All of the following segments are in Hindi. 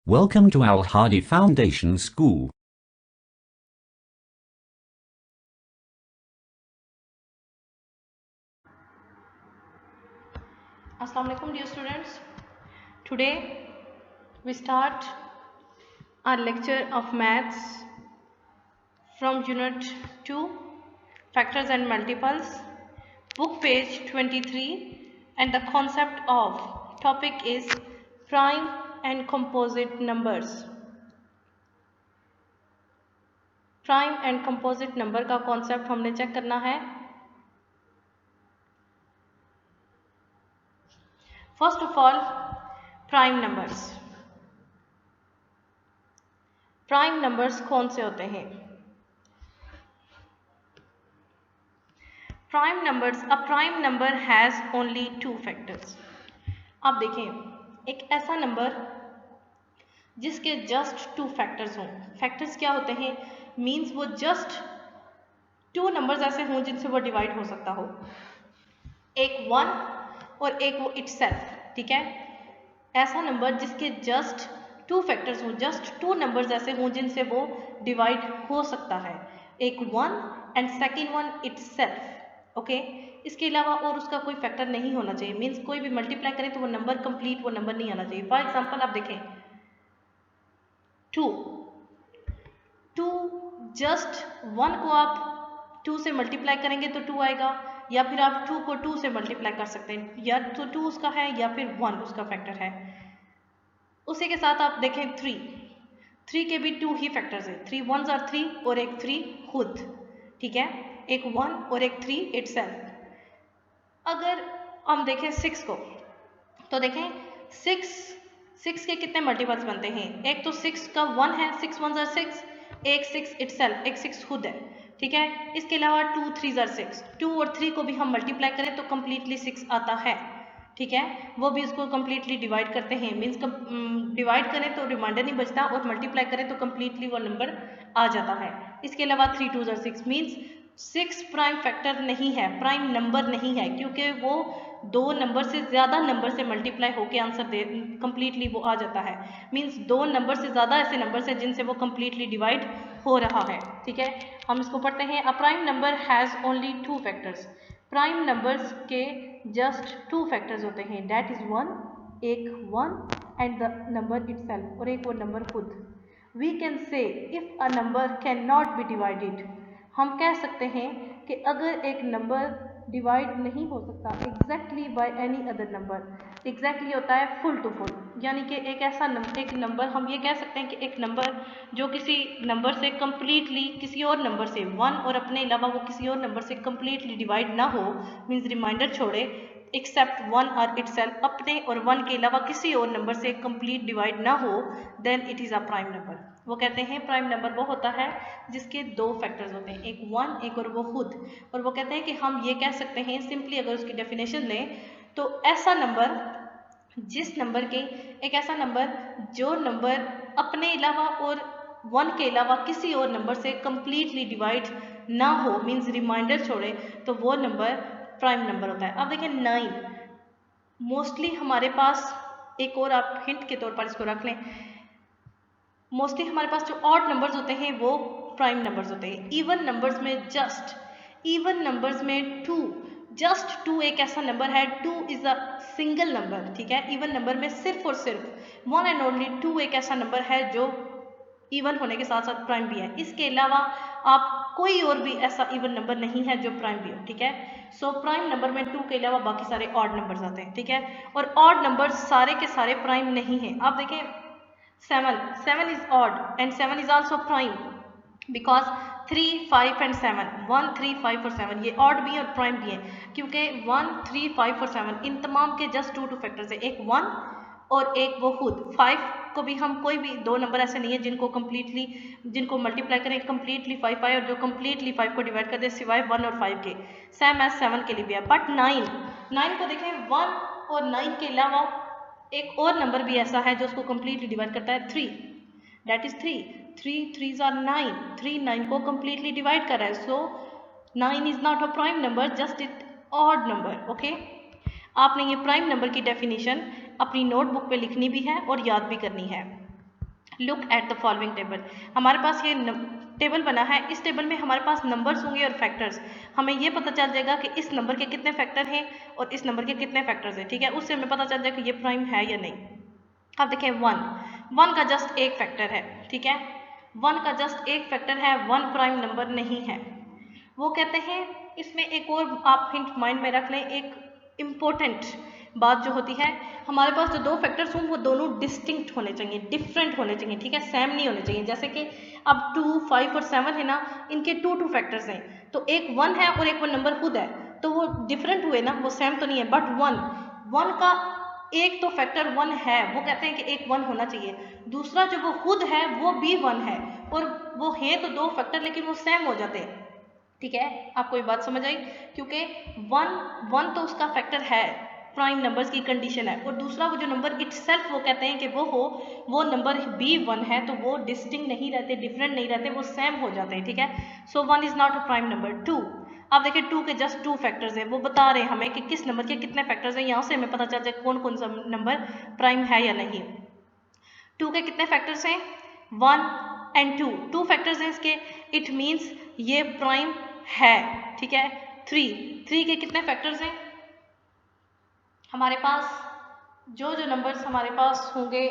Welcome to Al Hadi Foundation School. Assalamu alaikum dear students. Today we start our lecture of maths from unit 2 factors and multiples, book page 23, and the concept of topic is prime and composite numbers. Prime and composite number का कॉन्सेप्ट हमने चेक करना है. First of all prime numbers. Prime numbers कौन से होते हैं? Prime numbers, a prime number has only two factors. अब देखें, एक ऐसा नंबर जिसके जस्ट टू फैक्टर्स हों. फैक्टर्स क्या होते हैं? मीन्स वो जस्ट टू नंबर्स ऐसे हों जिनसे वो डिवाइड हो सकता हो. एक वन और एक वो इटसेल्फ. ठीक है, ऐसा नंबर जिसके जस्ट टू फैक्टर्स हों, जस्ट टू नंबर्स ऐसे हों जिनसे वो डिवाइड हो सकता है. एक one and second one itself. Okay, इसके अलावा और उसका कोई फैक्टर नहीं होना चाहिए. मीन्स कोई भी मल्टीप्लाई करें तो वो नंबर कंप्लीट वो नंबर नहीं आना चाहिए. फॉर एग्जाम्पल आप देखें, टू जस्ट वन को आप टू से मल्टीप्लाई करेंगे तो टू आएगा, या फिर आप टू को टू से मल्टीप्लाई कर सकते हैं, या तो टू उसका है या फिर वन उसका फैक्टर है. उसी के साथ आप देखें थ्री के भी टू ही फैक्टर्स है. थ्री वंस आर थ्री और एक थ्री खुद. ठीक है, एक वन और एक थ्री इटसेल्फ. अगर हम देखें सिक्स को तो देखें सिक्स के कितने मल्टीपल्स बनते हैं? एक तो सिक्स का वन है, सिक्स वन जार सिक्स, एक सिक्स इटसेल्फ, एक सिक्स खुद है. ठीक है, इसके अलावा टू थ्री जार सिक्स. टू और थ्री को भी हम मल्टीप्लाई करें तो कम्प्लीटली सिक्स आता है. ठीक है, वो भी इसको कम्प्लीटली डिवाइड करते हैं. मीन्स डिवाइड करें तो रिमाइंडर नहीं बचता और मल्टीप्लाई करें तो कम्प्लीटली वो नंबर आ जाता है. इसके अलावा थ्री टू जार six. Means six prime factor नहीं है, प्राइम नंबर नहीं है, क्योंकि वो दो नंबर से ज़्यादा नंबर से मल्टीप्लाई होकर आंसर दे कम्प्लीटली वो आ जाता है. मीन्स दो नंबर से ज़्यादा ऐसे नंबर हैं जिनसे वो कम्प्लीटली डिवाइड हो रहा है. ठीक है, हम इसको पढ़ते हैं. A prime number has only two factors. Prime numbers के जस्ट टू फैक्टर्स होते हैं. डैट इज़ वन, एक one and the number itself, और एक वो नंबर खुद. We can say if a number can not be divided. हम कह सकते हैं कि अगर एक नंबर डिवाइड नहीं हो सकता exactly by any other number. Exactly होता है फुल टू फुल, यानी कि एक ऐसा एक नंबर हम ये कह सकते हैं कि एक नंबर जो किसी नंबर से कम्प्लीटली किसी और नंबर से वन और अपने अलावा वो किसी और नंबर से कम्प्लीटली डिवाइड ना हो, मीन्स रिमाइंडर छोड़े, एक्सेप्ट वन और इटसेल्फ, अपने और वन के अलावा किसी और नंबर से कंप्लीट डिवाइड ना हो, then it is a prime number. वो कहते हैं प्राइम नंबर वो होता है जिसके दो फैक्टर्स होते हैं, एक वन एक और वो खुद. और वो कहते हैं कि हम ये कह सकते हैं सिंपली अगर उसकी डेफिनेशन लें तो ऐसा नंबर जिस नंबर के एक ऐसा नंबर जो नंबर अपने अलावा और वन के अलावा किसी और नंबर से कम्प्लीटली डिवाइड ना हो, मीन्स रिमाइंडर छोड़े, तो वो नंबर प्राइम नंबर होता है. अब देखिए 9, मोस्टली हमारे पास एक और आप हिंट के तौर पर इसको रख लें, मोस्टली हमारे पास जो ऑड नंबर्स होते हैं वो प्राइम नंबर्स होते हैं. इवन नंबर्स में इवन नंबर्स में जस्ट टू एक ऐसा नंबर है, two is a single number. ठीक है, इवन नंबर में सिर्फ और सिर्फ वन एंड ओनली टू एक ऐसा नंबर है जो इवन होने के साथ साथ प्राइम भी है. इसके अलावा आप कोई और भी ऐसा इवन नंबर नहीं है जो प्राइम भी हो. ठीक है, सो प्राइम नंबर में टू के अलावा बाकी सारे ऑड नंबर्स आते हैं. ठीक है, और ऑड नंबर सारे के सारे प्राइम नहीं हैं. आप देखें 7 is odd and 7 is also prime because 3, 5 and 7, 1, 3, 5 और 7 ये odd भी है और prime भी है, क्योंकि 1, 3, 5 और 7 इन तमाम के जस्ट टू फैक्टर्स है, एक 1 और एक वो खुद. 5 को भी हम कोई भी दो नंबर ऐसे नहीं है जिनको मल्टीप्लाई करें कम्प्लीटली 5 आए और जो कम्प्लीटली 5 को डिवाइड कर दे सिवाय 1 और 5 के. सेम एज 7 के लिए भी है. बट 9 को देखें, 1 और 9 के अलावा एक और नंबर भी ऐसा है जो उसको कम्प्लीटली डिवाइड करता है, 3. That is 3 3s are 9. 3 9 को कम्प्लीटली डिवाइड कर रहा है. सो 9 is not a prime number, just it odd number. Okay, आपने ये प्राइम नंबर की डेफिनेशन अपनी नोटबुक पे लिखनी भी है और याद भी करनी है. Look at the following table. हमारे पास ये टेबल बना है, इस टेबल में हमारे पास नंबर्स होंगे और फैक्टर्स। हमें ये पता चल जाएगा कि इस नंबर के कितने फैक्टर हैं और इस नंबर के कितने फैक्टर्स हैं, ठीक है। उससे हमें पता चल जाएगा कि ये प्राइम है या नहीं। अब देखें वन का जस्ट एक फैक्टर है, ठीक है। वन का जस्ट एक फैक्टर है, वन प्राइम नंबर नहीं है। वो कहते हैं, इसमें एक और आप हिंट माइंड में रख लें, एक इम्पोर्टेंट बात जो होती है, हमारे पास जो दो फैक्टर्स हों वो दोनों डिस्टिंक्ट होने चाहिए, डिफरेंट होने चाहिए, ठीक है, सेम नहीं होने चाहिए। जैसे कि अब 2, 5 और 7 है ना, इनके टू फैक्टर्स हैं, तो एक 1 है और एक 1 नंबर खुद है, तो वो डिफरेंट हुए ना, वो सेम तो नहीं है। बट वन का एक तो फैक्टर 1 है, वो कहते हैं कि एक 1 होना चाहिए। दूसरा जो वो खुद है वो भी 1 है, और वो है तो दो फैक्टर लेकिन वो सेम हो जाते हैं, ठीक है। आपको ये बात समझ आई, क्योंकि वन तो उसका फैक्टर है, प्राइम नंबर्स की कंडीशन है, और दूसरा वो जो नंबर इटसेल्फ वो कहते हैं कि वो नंबर भी 1 है, तो वो डिस्टिंक्ट नहीं रहते, डिफरेंट नहीं रहते, वो सेम हो जाते हैं, ठीक है। सो 1 is not a prime number. 2, अब देखिए 2 के जस्ट 2 फैक्टर्स हैं, वो बता रहे हैं हमें कि किस नंबर के कितने फैक्टर्स हैं। यहाँ से हमें पता चल जाए कौन कौन सा नंबर प्राइम है या नहीं। 2 के कितने फैक्टर्स हैं, 1 एंड 2 फैक्टर्स हैं इसके, इट मीन्स ये प्राइम है, ठीक है। 3 के कितने फैक्टर्स हैं, हमारे पास जो नंबर्स हमारे पास होंगे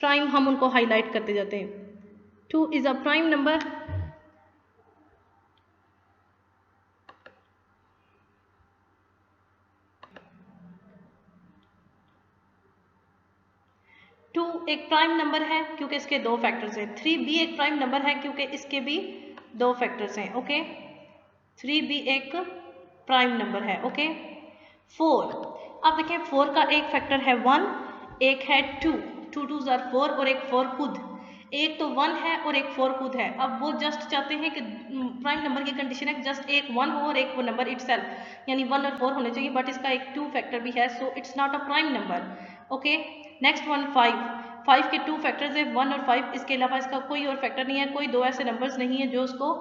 प्राइम, हम उनको हाईलाइट करते जाते हैं। 2 इज अ प्राइम नंबर। 2 एक प्राइम नंबर है क्योंकि इसके दो फैक्टर्स हैं। 3 भी एक प्राइम नंबर है क्योंकि इसके भी दो फैक्टर्स हैं, ओके। 3 भी एक प्राइम नंबर है, ओके। 4, अब देखिए 4 का एक फैक्टर है 1, एक है 2, 2 2s are 4 और एक 4 खुद, एक तो 1 है और एक 4 खुद है। अब वो जस्ट चाहते हैं कि प्राइम नंबर की कंडीशन है जस्ट एक 1 हो और एक वो नंबर इटसेल्फ, यानी 1 और 4 होने चाहिए, बट इसका एक 2 फैक्टर भी है, so it's not a prime number, okay. Next one 5 के 2 फैक्टर्स है 1 और 5, इसके अलावा इसका कोई और फैक्टर नहीं है, कोई दो ऐसे नंबर्स नहीं है जो उसको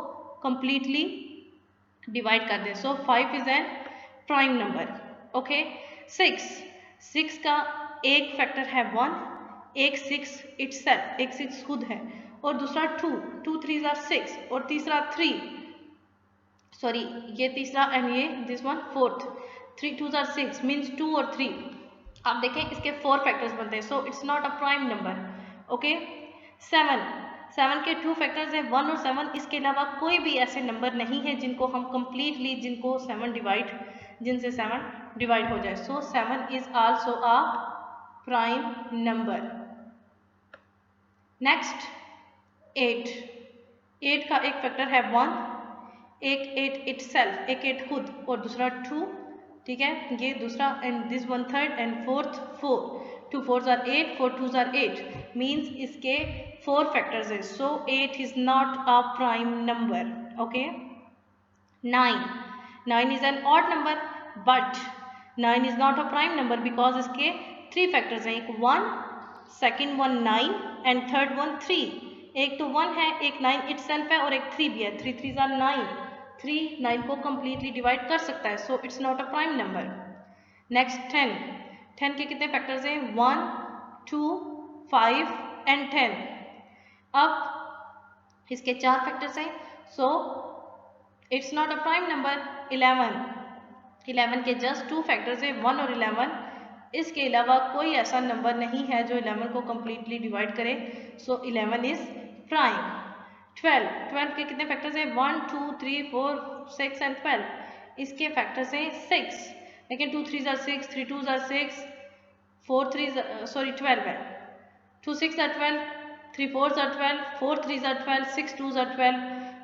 कंप्लीटली डिवाइड कर दे, सो 5 is an prime number, okay. 6 का एक फैक्टर है 1, एक 6 इटसेल्फ, एक 6 खुद है, और दूसरा 2 3s are 6 और तीसरा 3, सॉरी ये तीसरा एंड ये this one fourth, 3 2s are 6 means 2 और 3। आप देखें इसके 4 फैक्टर्स बनते हैं, so it's not a prime number, okay. 7 के 2 फैक्टर्स हैं 1 और 7, इसके अलावा कोई भी ऐसे नंबर नहीं है जिनको हम कंप्लीटली जिनसे 7 डिवाइड हो जाए, सो 7 is also a prime number. Next 8 का एक फैक्टर है 1, एक 8 इटसेल्फ, एक 8 खुद, और दूसरा 2, ठीक है, ये दूसरा, and this one third and fourth 4, 2 4s are 8, 4 2s are 8, means इसके 4 फैक्टर्स है, सो 8 is not a prime number, okay. 9 is an odd number, but 9 is not a prime number because इसके 3 फैक्टर्स हैं, एक 1, second one 9 and third one 3, एक तो 1 है, एक 9 इटसेल्फ है और एक 3 भी है, 3 3s are 9, 3 9 को कंप्लीटली डिवाइड कर सकता है, so it's not a prime number. Next 10 के कितने फैक्टर्स हैं, 1 2 5 एंड 10, अब इसके 4 फैक्टर्स हैं, so it's not a prime number. 11 के जस्ट 2 फैक्टर्स हैं 1 और 11, इसके अलावा कोई ऐसा नंबर नहीं है जो 11 को कंप्लीटली डिवाइड करे, सो 11 इज प्राइम। 12 के कितने फैक्टर्स हैं, 1 2 3 4 6 एंड 12, इसके फैक्टर्स हैं 6, लेकिन 2 3s are 6, 3 2s are 6, 4 3s sorry 12 है, 2 6 are 12, 3 4s are 12, 4 3s are 12, 6 2s are 12,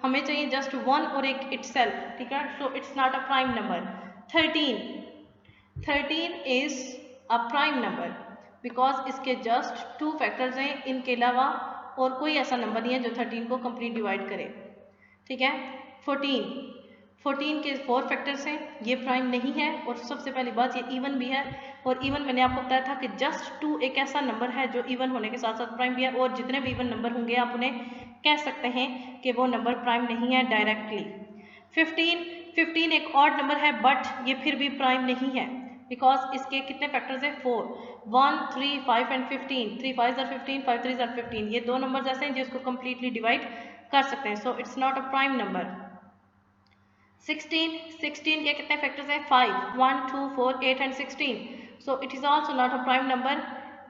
हमें चाहिए जस्ट 1 और एक इटसेल्फ, ठीक है, so it's not a prime number. 13 is a prime number because इसके जस्ट 2 फैक्टर्स हैं, इनके अलावा और कोई ऐसा नंबर नहीं है जो 13 को कंप्लीट डिवाइड करे, ठीक है। 14 के 4 फैक्टर्स हैं, ये प्राइम नहीं है, और सबसे पहली बात ये इवन भी है, और इवन मैंने आपको बताया था कि जस्ट 2 एक ऐसा नंबर है जो इवन होने के साथ साथ प्राइम भी है, और जितने भी इवन नंबर होंगे आप उन्हें कह सकते हैं कि वो नंबर प्राइम नहीं है डायरेक्टली। 15 एक ऑड नंबर है बट ये फिर भी प्राइम नहीं है, बिकॉज इसके कितने फैक्टर्स हैं 4, 1, 3, 5 एंड 15, 3 5 आर 15, 5 3 आर 15, ये दो नंबर्स ऐसे हैं जिसको कम्प्लीटली डिवाइड कर सकते हैं, so it's not a prime number. 16 के कितने फैक्टर्स हैं 5, 1, 2, 4, 8 and 16, so it is also not a prime number.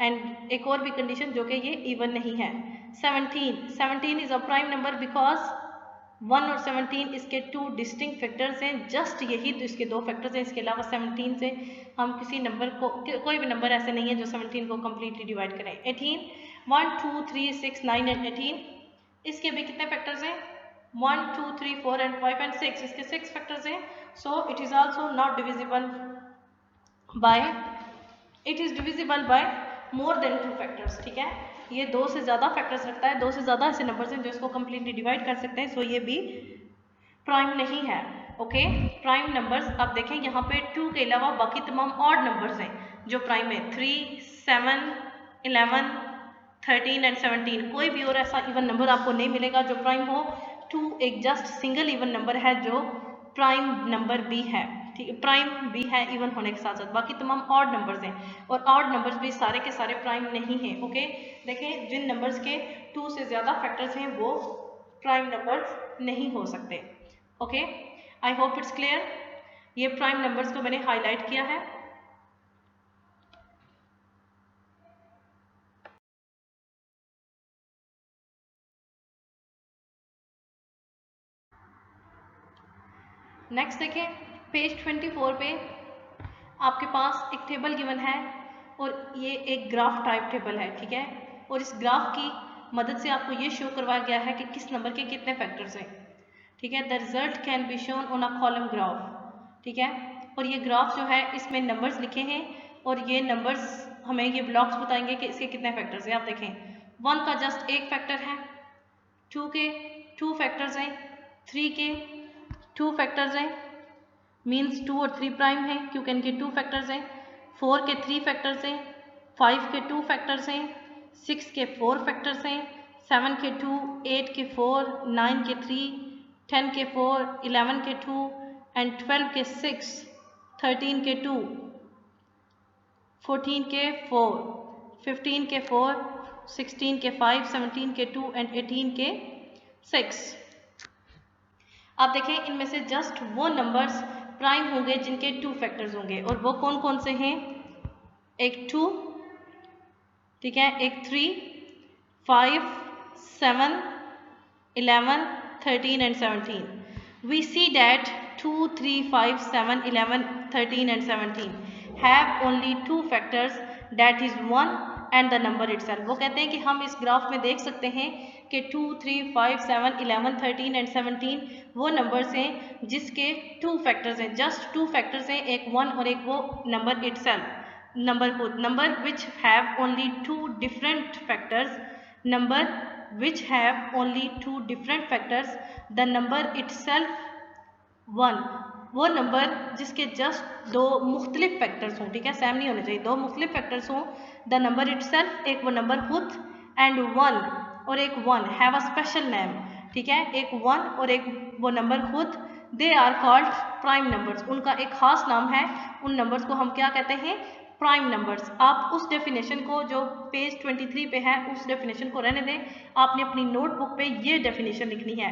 And एक और भी कंडीशन जो कि ये इवन नहीं है। 17 is a prime number because 1 और 17 इसके टू डिस्टिंक्ट फैक्टर्स हैं, जस्ट यही तो इसके दो फैक्टर्स हैं, इसके अलावा 17 से हम किसी नंबर को कोई भी नंबर ऐसे नहीं है जो 17 को कम्प्लीटली डिवाइड करें। 18 1 2 3 6 9 एंड 18, इसके भी कितने फैक्टर्स हैं 1 2 3 4 एंड 5 एंड 6, इसके 6 फैक्टर्स हैं, so it is also not divisible by, it is divisible by more than 2 factors. ठीक है, ये 2 से ज़्यादा फैक्टर्स रखता है, 2 से ज़्यादा ऐसे नंबर्स हैं जो इसको कम्प्लीटली डिवाइड कर सकते हैं, सो ये भी प्राइम नहीं है। ओके, प्राइम नंबर्स अब देखें यहाँ पे 2 के अलावा बाकी तमाम ऑड नंबर्स हैं जो प्राइम है, 3, 7, 11, 13 एंड 17, कोई भी और ऐसा इवन नंबर आपको नहीं मिलेगा जो प्राइम हो। 2 एक जस्ट सिंगल इवन नंबर है जो प्राइम नंबर भी है, ठीक है, प्राइम भी है इवन होने के साथ साथ, बाकी तमाम ऑड नंबर्स हैं और ऑड नंबर्स भी सारे के सारे प्राइम नहीं हैं। ओके, देखें जिन नंबर्स के 2 से ज़्यादा फैक्टर्स हैं वो प्राइम नंबर्स नहीं हो सकते। Okay, I hope it's clear, ये प्राइम नंबर्स को मैंने हाईलाइट किया है। नेक्स्ट देखें, पेज 24 पे आपके पास एक टेबल गिवन है और ये एक ग्राफ टाइप टेबल है, ठीक है, और इस ग्राफ की मदद से आपको ये शो करवाया गया है कि किस नंबर के कितने फैक्टर्स हैं। ठीक है, the result can be shown on a column graph. ठीक है, और ये ग्राफ जो है इसमें नंबर्स लिखे हैं और ये नंबर्स हमें ये ब्लॉक्स बताएंगे कि इसके कितने फैक्टर्स हैं। आप देखें 1 का जस्ट एक फैक्टर है, 2 के 2 फैक्टर्स हैं, 3 के 2 फैक्टर्स हैं, मीन्स 2 और 3 प्राइम है क्योंकि इनके 2 फैक्टर्स हैं, 4 के 3 फैक्टर्स हैं, 5 के 2 फैक्टर्स हैं, 6 के 4 फैक्टर्स हैं, 7 के 2, 8 के 4, 9 के 3, 10 के 4, 11 के 2 एंड 12 के 6, 13 के 2, 14 के 4, 15 के 4, 16 के 5, 17 के 2 एंड 18 के 6। आप देखें इनमें से जस्ट वो नंबर्स प्राइम होंगे जिनके 2 फैक्टर्स होंगे और वो कौन कौन से हैं, एक 2, ठीक है, एक 3, 5, 7, 11, 13 and 17। We see that 2, 3, 5, 7, 11, 13 and 17 have only 2 factors that is 1 and the number itself. वो कहते हैं कि हम इस ग्राफ में देख सकते हैं कि 2, 3, 5, 7, 11, 13 एंड 17 वो नंबर्स हैं जिसके 2 फैक्टर्स हैं, जस्ट 2 फैक्टर्स हैं, एक 1 और एक वो number itself. Number which have only 2 different factors, number which have only 2 different factors, the number itself 1, वो नंबर जिसके जस्ट 2 मुख्तलिफ फैक्टर्स हों, ठीक है, सेम नहीं होने चाहिए, 2 मुख्तलिफ फैक्टर्स हों, द नंबर इटसेल्फ एक वो नंबर खुद एंड 1 और एक 1 हैव अ स्पेशल नेम, ठीक है, एक 1 और एक वो नंबर खुद, they are called prime numbers, उनका एक खास नाम है, उन नंबर्स को हम क्या कहते हैं, प्राइम नंबर्स। आप उस डेफिनेशन को जो पेज 23 पे है उस डेफिनेशन को रहने दें, आपने अपनी नोटबुक पे ये डेफिनेशन लिखनी है,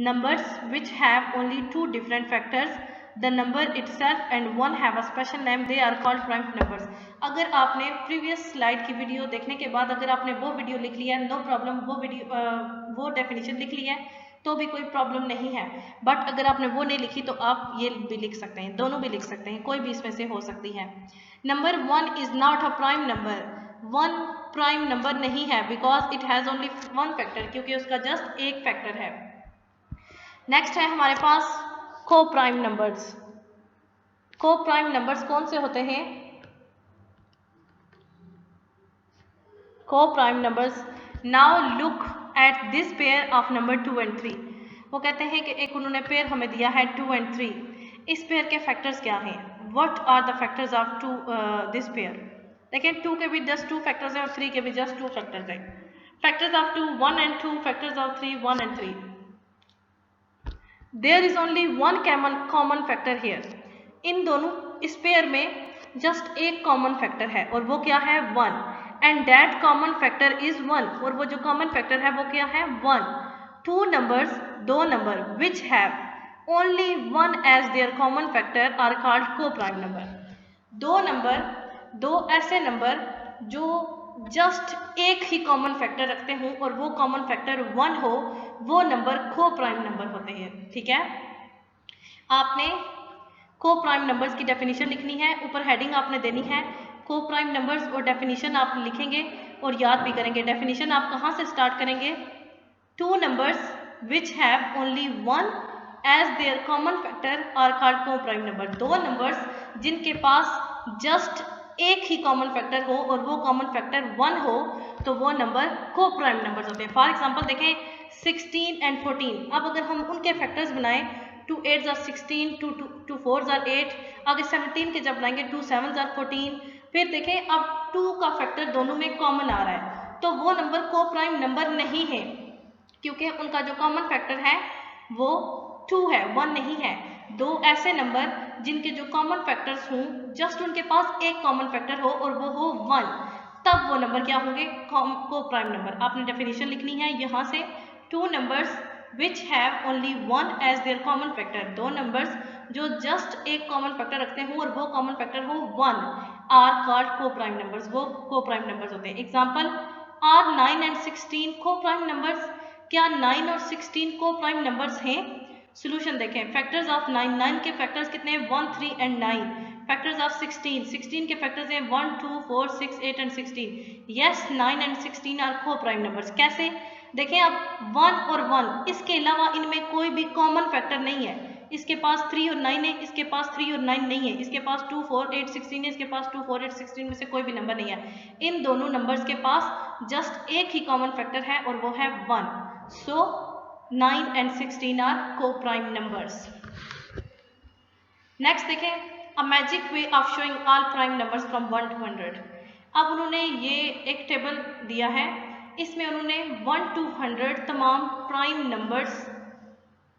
numbers which have only 2 different factors, the number itself and 1 have a special name, they are called prime numbers. अगर आपने प्रीवियस स्लाइड की वीडियो देखने के बाद अगर आपने वो वीडियो लिख लिया है, नो प्रॉब्लम, वो डेफिनेशन लिख ली है तो भी कोई प्रॉब्लम नहीं है, बट अगर आपने वो नहीं लिखी तो आप ये भी लिख सकते हैं, दोनों भी लिख सकते हैं, कोई भी इसमें से हो सकती है। Number 1 is not a prime number, 1 prime number नहीं है because it has only 1 factor, क्योंकि उसका जस्ट एक फैक्टर है। नेक्स्ट है हमारे पास को प्राइम नंबर्स। को प्राइम नंबर्स कौन से होते हैं, को prime numbers, now look at this pair of number 2 and 3। वो कहते हैं कि एक उन्होंने पेयर हमें दिया है 2 and 3, इस पेयर के फैक्टर्स क्या हैं, what are the factors of this pair. देखिए 2 के भी जस्ट 2 फैक्टर्स हैं और 3 के भी जस्ट 2 फैक्टर्स हैं। Factors of 2 1 and 2, factors of 3 1 and 3। There is only 1 common factor here, इन दोनों इस पेयर में जस्ट एक कॉमन फैक्टर है और वो क्या है 1 and that common factor is 1 और वो जो कॉमन फैक्टर है वो क्या है 1। टू नंबर्स दो number which have only 1 as their common factor are called co prime number. दो नंबर दो ऐसे नंबर जो जस्ट एक ही कॉमन फैक्टर रखते हों और वो कॉमन फैक्टर 1 हो वो नंबर को प्राइम नंबर होते हैं। ठीक है, आपने को प्राइम नंबर्स की डेफिनेशन लिखनी है, ऊपर हेडिंग आपने देनी है को प्राइम नंबर्स और डेफिनेशन आप लिखेंगे और याद भी करेंगे। डेफिनेशन आप कहाँ से स्टार्ट करेंगे? Two numbers which have only 1 as their common factor are called co prime number. दो नंबर्स जिनके पास जस्ट एक ही कॉमन फैक्टर हो और वो कॉमन फैक्टर 1 हो तो वो नंबर को प्राइम नंबर्स होते हैं। फॉर एग्जांपल देखें 16 एंड 14। अब अगर हम उनके फैक्टर्स बनाएं 2 8s are 16, 2 4s are 8, आगे 17 के जब बनाएंगे 2 7s are 14। फिर देखें अब 2 का फैक्टर दोनों में कॉमन आ रहा है तो वो नंबर को प्राइम नंबर नहीं है क्योंकि उनका जो कॉमन फैक्टर है वो 2 है, 1 नहीं है। दो ऐसे नंबर जिनके जो कॉमन फैक्टर्स हों जस्ट उनके पास एक कॉमन फैक्टर हो और वो हो 1 तब वो नंबर क्या होंगे? को प्राइम नंबर। आपने डेफिनेशन लिखनी है यहाँ से two numbers which have only 1 as their common factor. दो नंबर्स जो जस्ट एक कॉमन फैक्टर रखते हो और वो कॉमन फैक्टर हो 1 are called co prime numbers, वो को प्राइम नंबर्स होते हैं। एग्जाम्पल आर 9 एंड 16 को प्राइम नंबर्स। क्या 9 और 16 को प्राइम नंबर्स हैं? सोल्यूशन देखें, फैक्टर्स ऑफ 9, 9 के फैक्टर्स कितने हैं? 1 3 एंड 9। फैक्टर्स ऑफ 16, 16 के फैक्टर्स हैं 1 2 4 6 8 एंड 16। यस 9 एंड 16 आर को प्राइम नंबर्स। कैसे? देखें अब 1 और 1 इसके अलावा इनमें कोई भी कॉमन फैक्टर नहीं है। इसके पास 3 और 9 है, इसके पास 3 और 9 नहीं है, इसके पास 2 4 8 16 है, इसके पास 2 4 8 16 में से कोई भी नंबर नहीं है। इन दोनों नंबर्स के पास जस्ट एक ही कॉमन फैक्टर है और वो है 1। सो 9 and 16 are co-prime numbers. Next देखें a magic way of showing all prime numbers from 1 to 100. अब उन्होंने ये एक टेबल दिया है, इसमें उन्होंने 1 to 100 तमाम प्राइम नंबर्स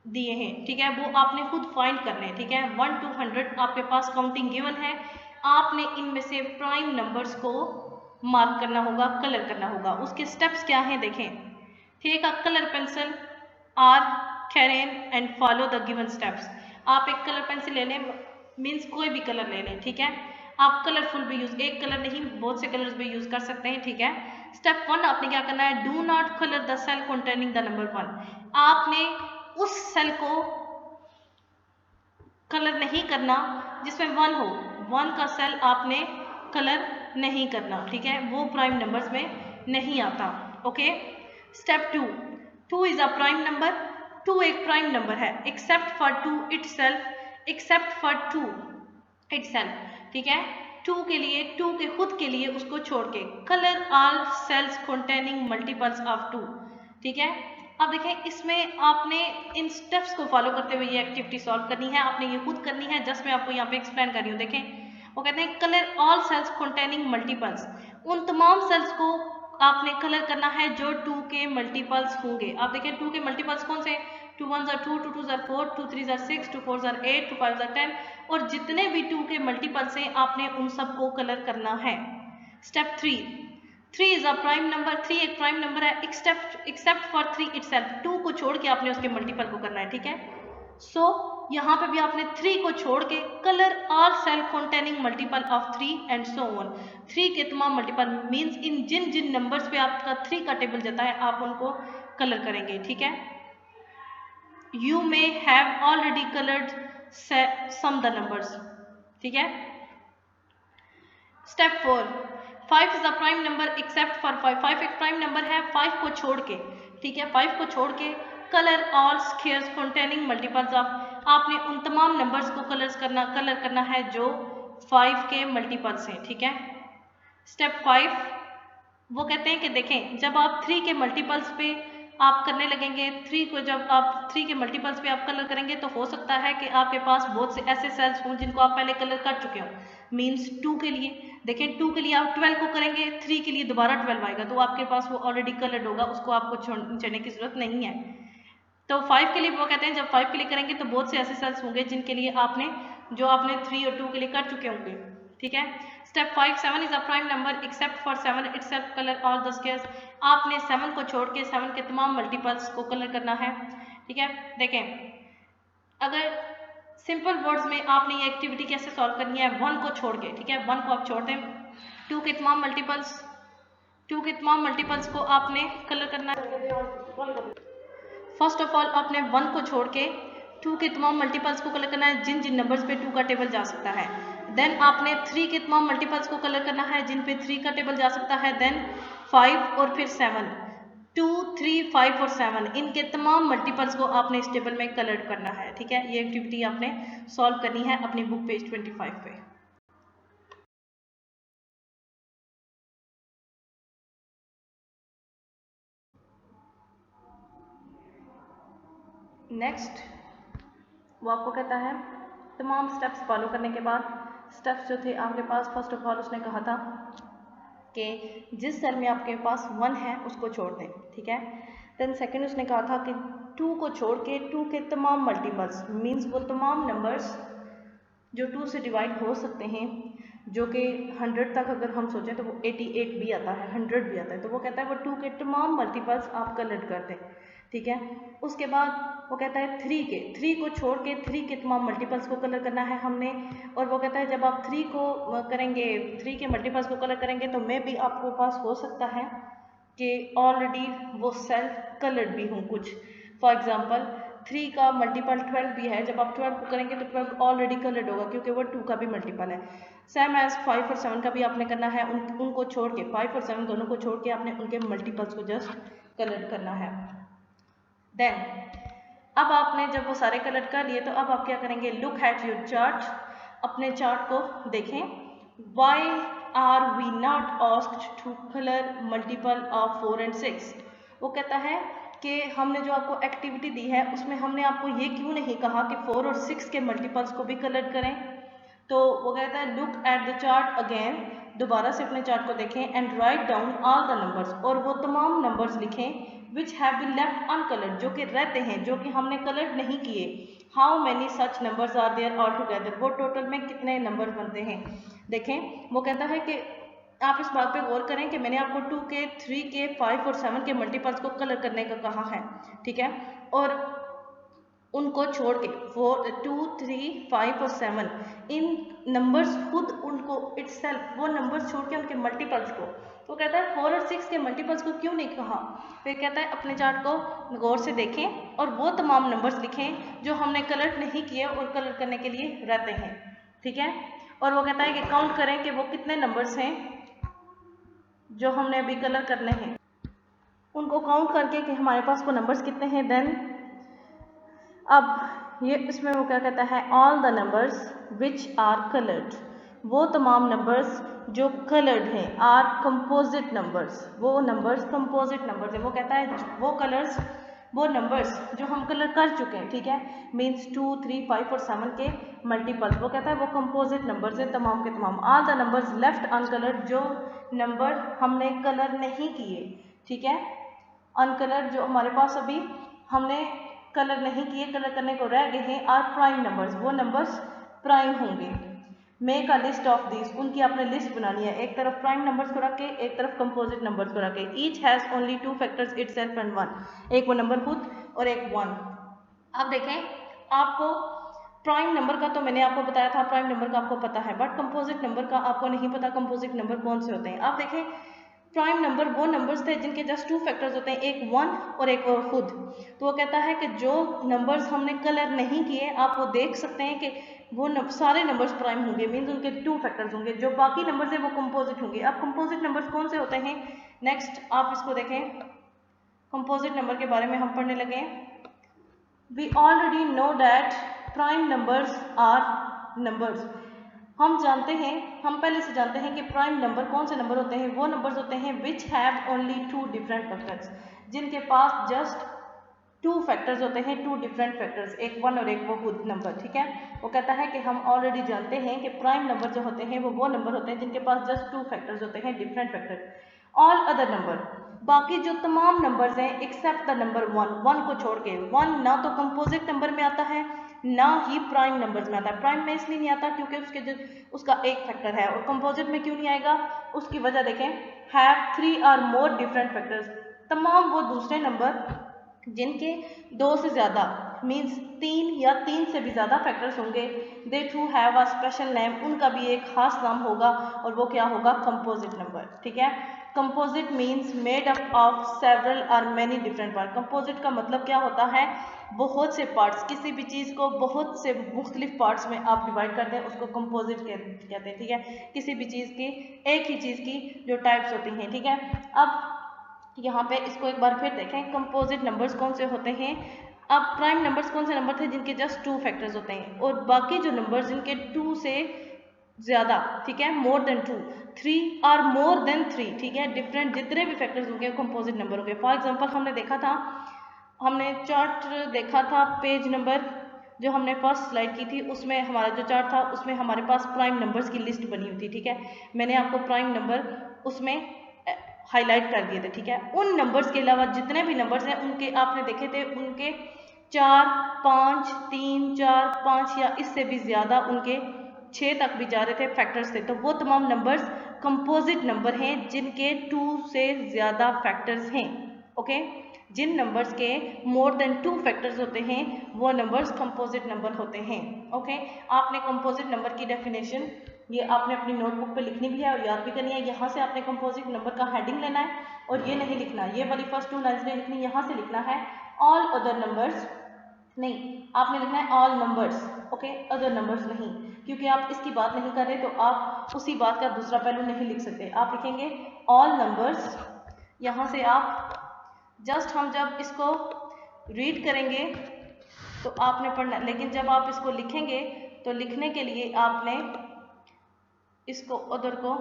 दिए हैं। ठीक है, वो आपने खुद फाइंड करने हैं। ठीक है, 1 to 100 आपके पास काउंटिंग गिवन है, आपने इनमें से प्राइम नंबर्स को मार्क करना होगा, कलर करना होगा। उसके स्टेप्स क्या हैं देखें। Take a colour pencil or crayon and follow the given steps. आप एक कलर पेंसिल ले लें, मीन्स कोई भी कलर ले लें। ठीक है, आप कलरफुल भी यूज, एक कलर नहीं बहुत से कलर्स भी यूज कर सकते हैं। ठीक है, स्टेप 1 आपने क्या करना है? Do not colour the cell containing the number 1। आपने उस सेल को कलर नहीं करना जिसमें 1 हो, 1 का सेल आपने कलर नहीं करना। ठीक है, वो प्राइम नंबर्स में नहीं आता। Okay, step 2, 2 is a prime number. 2 एक प्राइम नंबर है except for 2 itself, except for 2 itself. ठीक है, 2 के लिए, 2 के खुद के लिए उसको छोड़ के colour all cells containing multiples of 2। ठीक है, अब देखें इसमें आपने इन स्टेप्स को फॉलो करते हुए ये एक्टिविटी सॉल्व करनी है, आपने ये खुद करनी है। जस्ट मैं आपको यहाँ पे एक्सप्लेन कर रही हूँ। देखें वो कहते हैं colour all cells containing multiples, उन तमाम सेल्स को आपने कलर करना है जो 2 के मल्टीपल्स होंगे। आप देखें 2 के मल्टीपल्स कौन से? 2 1s are 2, 2 2s are 4, 2 3s are 6, 2 4s are 8, 2 5s are 10 और जितने भी 2 के मल्टीपल्स हैं आपने उन सबको कलर करना है। Step 3, 3 is a prime number. 3 एक प्राइम नंबर है एक्सेप्ट फॉर 3 इटसेल्फ, 2 को छोड़ के आपने उसके मल्टीपल को करना है। ठीक है, सो यहाँ पे भी आपने 3 को छोड़ के colour all cell containing multiple of 3 and so on. 3 के तमाम मल्टीपल मीन्स इन जिन जिन नंबर्स पे आपका 3 का टेबल जाता है आप उनको कलर करेंगे। ठीक है, you may have already coloured some the numbers. ठीक है, step 4, 5 is a prime number except for 5। 5 एक प्राइम नंबर है 5 को छोड़ के। ठीक है, 5 को छोड़ के colour all squares containing multiples of, आपने उन तमाम नंबर्स को कलर करना है जो 5 के मल्टीपल्स हैं। ठीक है, स्टेप 5 वो कहते हैं कि देखें जब आप 3 के मल्टीपल्स पे आप करने लगेंगे, 3 को जब आप 3 के मल्टीपल्स पे आप कलर करेंगे तो हो सकता है कि आपके पास बहुत से ऐसे सेल्स हों जिनको आप पहले कलर कर चुके हो। मीन्स 2 के लिए देखें, 2 के लिए आप 12 को करेंगे, 3 के लिए दोबारा 12 आएगा तो आपके पास वो ऑलरेडी कलर्ड होगा, उसको आपको छोड़ने की जरूरत नहीं है। तो 5 के लिए वो कहते हैं जब 5 के लिए करेंगे तो बहुत से ऐसे सेल्स होंगे जिनके लिए आपने 3 और 2 के लिए कर चुके होंगे। ठीक है। Step 5, 7 is a prime number except for 7 itself, colour all the squares. आपने 7 को छोड़ के 7 के तमाम मल्टीपल्स को कलर करना है। ठीक है, देखें अगर सिंपल वर्ड्स में आपने ये एक्टिविटी कैसे सॉल्व करनी है, 1 को छोड़ के, ठीक है 1 को आप छोड़ दें, 2 के तमाम मल्टीपल्स को आपने कलर करना है। फर्स्ट ऑफ ऑल आपने 1 को छोड़ के 2 के तमाम मल्टीपल्स को कलर करना है जिन जिन नंबर्स पे 2 का टेबल जा सकता है। देन आपने 3 के तमाम मल्टीपल्स को कलर करना है जिन पे 3 का टेबल जा सकता है। देन 5 और फिर 7, 2, 3, 5 और 7 इनके तमाम मल्टीपल्स को आपने इस टेबल में कलर करना है। ठीक है, ये एक्टिविटी आपने सॉल्व करनी है अपनी बुक पेज 25 पे। नेक्स्ट वो आपको कहता है तमाम स्टेप्स फॉलो करने के बाद, स्टेप्स जो थे आपके पास, फर्स्ट ऑफ ऑल उसने कहा था कि जिस सेल में आपके पास 1 है उसको छोड़ दें। ठीक है, देन सेकंड उसने कहा था कि 2 को छोड़ के 2 के तमाम मल्टीपल्स, मींस वो तमाम नंबर्स जो 2 से डिवाइड हो सकते हैं, जो कि 100 तक अगर हम सोचें तो वो 88 भी आता है, 100 भी आता है, तो वो कहता है वो 2 के तमाम मल्टीपल्स आप कलेक्ट कर दें। ठीक है, उसके बाद वो कहता है 3 को छोड़ के 3 के तमाम मल्टीपल्स को कलर करना है हमने। और वो कहता है जब आप 3 को करेंगे, 3 के मल्टीपल्स को कलर करेंगे तो मे भी आपके पास हो सकता है कि ऑलरेडी वो सेल्फ कलर्ड भी हों कुछ। फॉर एग्जांपल 3 का मल्टीपल 12 भी है, जब आप 12 को करेंगे तो 12 ऑलरेडी कलर्ड होगा क्योंकि वो 2 का भी मल्टीपल है। सेम एज 5 और 7 का भी आपने करना है, उनको छोड़ के 5 और 7 दोनों को छोड़ के आपने उनके मल्टीपल्स को जस्ट कलर करना है। देन अब आपने जब वो सारे कलर कर लिए तो अब आप क्या करेंगे, लुक एट योर चार्ट, अपने चार्ट को देखें। Why are we not asked to colour multiple of 4 and 6। वो कहता है कि हमने जो आपको एक्टिविटी दी है उसमें हमने आपको ये क्यों नहीं कहा कि 4 और 6 के मल्टीपल्स को भी कलर करें। तो वो कहता है look at the chart again, दोबारा से अपने चार्ट को देखें, and write down all the numbers, और वो तमाम नंबर्स लिखें which have been left uncoloured, जो कि रहते हैं, जो कि हमने कलर नहीं किए। How many such numbers are there all together, वो टोटल में कितने नंबर बनते हैं। देखें वो कहता है कि आप इस बात पे गौर करें कि मैंने आपको 2 के, 3 के, 5 और 7 के मल्टीपल्स को कलर करने का कहा है। ठीक है, और उनको छोड़ के 4, 2, 3, 5 और 7 इन नंबर्स खुद उनको इटसेल्फ वो नंबर्स छोड़ के उनके मल्टीपल्स को, तो कहता है 4 और 6 के मल्टीपल्स को क्यों नहीं कहा। फिर कहता है अपने चार्ट को गौर से देखें और वो तमाम नंबर्स लिखें जो हमने कलर नहीं किए और कलर करने के लिए रहते हैं। ठीक है, और वो कहता है कि काउंट करें कि वो कितने नंबर्स हैं जो हमने अभी कलर करने हैं, उनको काउंट करके कि हमारे पास वो नंबर्स कितने हैं। देन अब ये इसमें वो क्या कहता है, all the numbers which are coloured, वो तमाम नंबर्स जो कलर्ड हैं, आर कंपोजिट नंबर्स, वो नंबर्स कंपोजिट नंबर्स है। वो कहता है वो कलर्स, वो नंबर्स जो हम कलर कर चुके हैं, ठीक है, मीन्स 2, 3, 5 और 7 के मल्टीपल्स, वो कहता है वो कंपोजिट नंबर्स है तमाम के तमाम। All the numbers left uncoloured, जो नंबर हमने कलर नहीं किए, ठीक है, अनकलर्ड जो हमारे पास अभी हमने कलर नहीं किए, कलर करने को रह गए हैं, आर प्राइम नंबर्स, वो नंबर्स प्राइम होंगे। Make a list of this, उनकी आपने लिस्ट बनानी है, एक तरफ प्राइम नंबर्स को रख के एक तरफ कंपोजिट नंबर्स को रख के। Each has only 2 factors itself and 1, एक वो नंबर खुद और एक 1। अब देखें आपको प्राइम नंबर का तो मैंने आपको बताया था, प्राइम नंबर का आपको पता है, बट कंपोजिट नंबर का आपको नहीं पता कंपोजिट नंबर कौन से होते हैं। आप देखें प्राइम नंबर वो नंबर्स थे जिनके जस्ट 2 फैक्टर्स होते हैं, एक 1 और एक और खुद। तो वो कहता है कि जो नंबर्स हमने कलर नहीं किए, आप वो देख सकते हैं कि वो सारे नंबर्स प्राइम होंगे, मीन्स उनके 2 फैक्टर्स होंगे, जो बाकी नंबर्स हैं वो कंपोजिट होंगे। अब कंपोजिट नंबर्स कौन से होते हैं, नेक्स्ट आप इसको देखें, कंपोजिट नंबर के बारे में हम पढ़ने लगे हैं। We already know that prime numbers are numbers, हम जानते हैं, हम पहले से जानते हैं कि प्राइम नंबर कौन से नंबर होते हैं, वो नंबर्स होते हैं विच हैव ओनली 2 डिफरेंट फैक्टर्स, जिनके पास जस्ट 2 फैक्टर्स होते हैं, 2 डिफरेंट फैक्टर्स, एक 1 और एक वो खुद नंबर। ठीक है, वो कहता है कि हम ऑलरेडी जानते हैं कि प्राइम नंबर जो होते हैं वो नंबर होते हैं जिनके पास जस्ट 2 फैक्टर्स होते हैं, different factors. All other number, बाकी जो तमाम नंबर्स हैं एक्सेप्ट द नंबर 1, 1 को छोड़ के, 1 ना तो कंपोजिट नंबर में आता है ना ही प्राइम नंबर्स में आता है। प्राइम में इसलिए नहीं आता क्योंकि उसका एक फैक्टर है। और कंपोजिट में क्यों नहीं आएगा, उसकी वजह देखें, हैव 3 और मोर डिफरेंट फैक्टर्स, तमाम वो दूसरे नंबर जिनके 2 से ज़्यादा मीन्स 3 या 3 से भी ज़्यादा फैक्टर्स होंगे, they too have a special name, उनका भी एक खास नाम होगा और वो क्या होगा, कंपोजिट नंबर। ठीक है, composite means made up of several और मेनी डिफरेंट पार्ट। कंपोजिट का मतलब क्या होता है, बहुत से पार्ट्स, किसी भी चीज़ को बहुत से मुख्तलिफ पार्ट्स में आप डिवाइड करते हैं उसको कंपोजिट कहते हैं। ठीक है, किसी भी चीज़ की, एक ही चीज़ की जो टाइप्स होती हैं। ठीक है, अब यहाँ पे इसको एक बार फिर देखें, कंपोजिट नंबर्स कौन से होते हैं। अब प्राइम नंबर्स कौन से नंबर थे जिनके जस्ट 2 फैक्टर्स होते हैं, और बाकी जो नंबर्स जिनके 2 से ज़्यादा, ठीक है, मोर देन 2, 3 और मोर देन 3, ठीक है, डिफरेंट जितने भी फैक्टर्स होंगे कंपोजिट नंबर होंगे। फॉर एग्जांपल हमने चार्ट देखा था, पेज नंबर जो हमने फर्स्ट स्लाइड की थी उसमें हमारा जो चार्ट था उसमें हमारे पास प्राइम नंबर्स की लिस्ट बनी हुई थी। ठीक है, मैंने आपको प्राइम नंबर उसमें हाईलाइट कर दिए थे। ठीक है, उन नंबर्स के अलावा जितने भी नंबर्स हैं उनके आपने देखे थे, उनके 4, 5, 3, 4, 5 या इससे भी ज़्यादा, उनके 6 तक भी जा रहे थे फैक्टर्स थे। तो वो तमाम नंबर्स कंपोजिट नंबर हैं जिनके 2 से ज़्यादा फैक्टर्स हैं। ओके, जिन नंबर्स के मोर देन 2 फैक्टर्स होते हैं वो नंबर्स कंपोजिट नंबर होते हैं। ओके, आपने कंपोजिट नंबर की डेफिनेशन ये आपने अपनी नोटबुक पे लिखनी भी है और याद भी करनी है। यहाँ से आपने कंपोजिट नंबर का हेडिंग लेना है और ये नहीं लिखना, ये वाली फर्स्ट 2 लाइन्स नहीं लिखनी, यहाँ से लिखना है ऑल अदर नंबर्स, नहीं, आपने लिखना है all numbers. Okay, other numbers नहीं, क्योंकि आप इसकी बात नहीं कर रहे तो आप उसी बात का दूसरा पहलू नहीं लिख सकते। आप लिखेंगे ऑल नंबर्स, यहाँ से आप जस्ट हम जब इसको रीड करेंगे तो आपने पढ़ना, लेकिन जब आप इसको लिखेंगे तो लिखने के लिए आपने इसको अदर को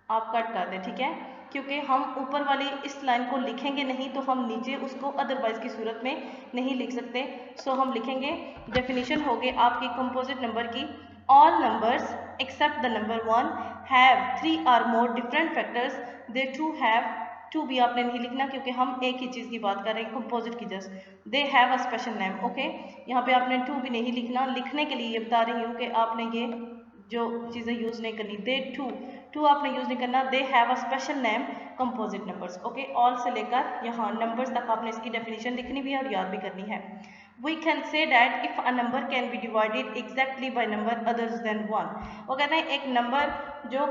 आप कट कर दें। ठीक है, क्योंकि हम ऊपर वाली इस लाइन को लिखेंगे नहीं तो हम नीचे उसको अदरवाइज की सूरत में नहीं लिख सकते। सो हम लिखेंगे, डेफिनेशन हो गई आपकी कंपोजिट नंबर की, all numbers except the number 1 have 3 और more different factors, they too have, too भी आपने नहीं लिखना क्योंकि हम एक ही चीज़ की बात कर रहे हैं composite key, just they have a special name. Okay, यहाँ पे आपने टू भी नहीं लिखना, लिखने के लिए ये बता रही हूँ कि आपने ये जो चीज़ें यूज़ नहीं करनी, दे टू आपने यूज़ नहीं करना, they have a special name composite numbers. Okay, all से लेकर यहाँ नंबर्स तक आपने इसकी डेफिनेशन लिखनी भी है और याद भी करनी है। We can say that if a number can be divided exactly by number others than 1, वो कहते हैं एक नंबर जो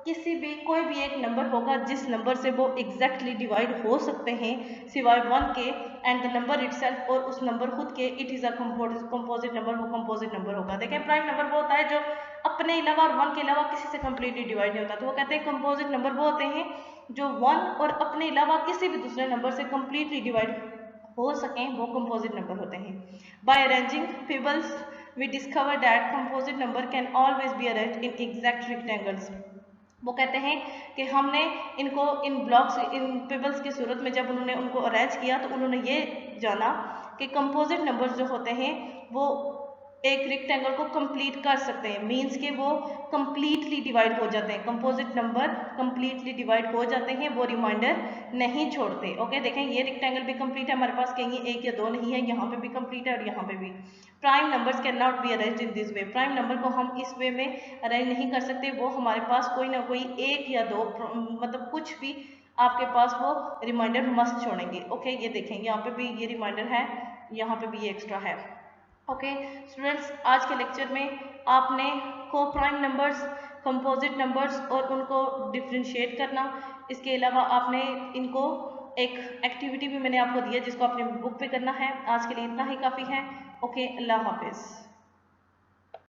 किसी भी कोई भी एक नंबर होगा जिस नंबर से वो एग्जैक्टली डिवाइड हो सकते हैं सिवाय 1 के, एंड द नंबर इटसेल्फ, और उस नंबर खुद के, it is a composite number, वो कंपोजिट नंबर होगा। देखें, प्राइम नंबर वो होता है जो अपने अलावा और 1 के अलावा किसी से कंप्लीटली डिवाइड नहीं होता, तो वो कहते हैं कंपोजिट नंबर वो होते हैं जो 1 और अपने अलावा किसी भी दूसरे नंबर से कंप्लीटली डिवाइड हो सकें, वो कंपोजिट नंबर होते हैं। By arranging pebbles we discover that composite number can always be arranged in exact rectangles. वो कहते हैं कि हमने इनको इन ब्लॉक्स, इन पिबल्स की सूरत में जब उन्होंने उनको अरेंज किया तो उन्होंने ये जाना कि कंपोजिट नंबर्स जो होते हैं वो एक रेक्टेंगल को कंप्लीट कर सकते हैं, मींस के वो कंप्लीटली डिवाइड हो जाते हैं, कंपोजिट नंबर कंप्लीटली डिवाइड हो जाते हैं, वो रिमाइंडर नहीं छोड़ते। ओके, देखें ये रेक्टेंगल भी कंप्लीट है हमारे पास, कहीं 1 या 2 नहीं है, यहाँ पे भी कंप्लीट है और यहाँ पे भी। Prime numbers can not B arranged in this way, prime number को हम इस वे में अरेंज नहीं कर सकते, वो हमारे पास कोई ना कोई 1 या 2 मतलब कुछ भी आपके पास वो रिमाइंडर मस्ट छोड़ेंगे। ओके, ये देखें यहाँ पे भी ये रिमाइंडर है, यहाँ पे भी ये एक्स्ट्रा है। ओके स्टूडेंट्स, आज के लेक्चर में आपने को प्राइम नंबर्स, कंपोजिट नंबर्स और उनको डिफ्रेंशिएट करना, इसके अलावा आपने इनको एक एक्टिविटी भी मैंने आपको दी है जिसको आपने बुक पे करना है। आज के लिए इतना ही काफ़ी है। ओके, अल्लाह हाफिज़।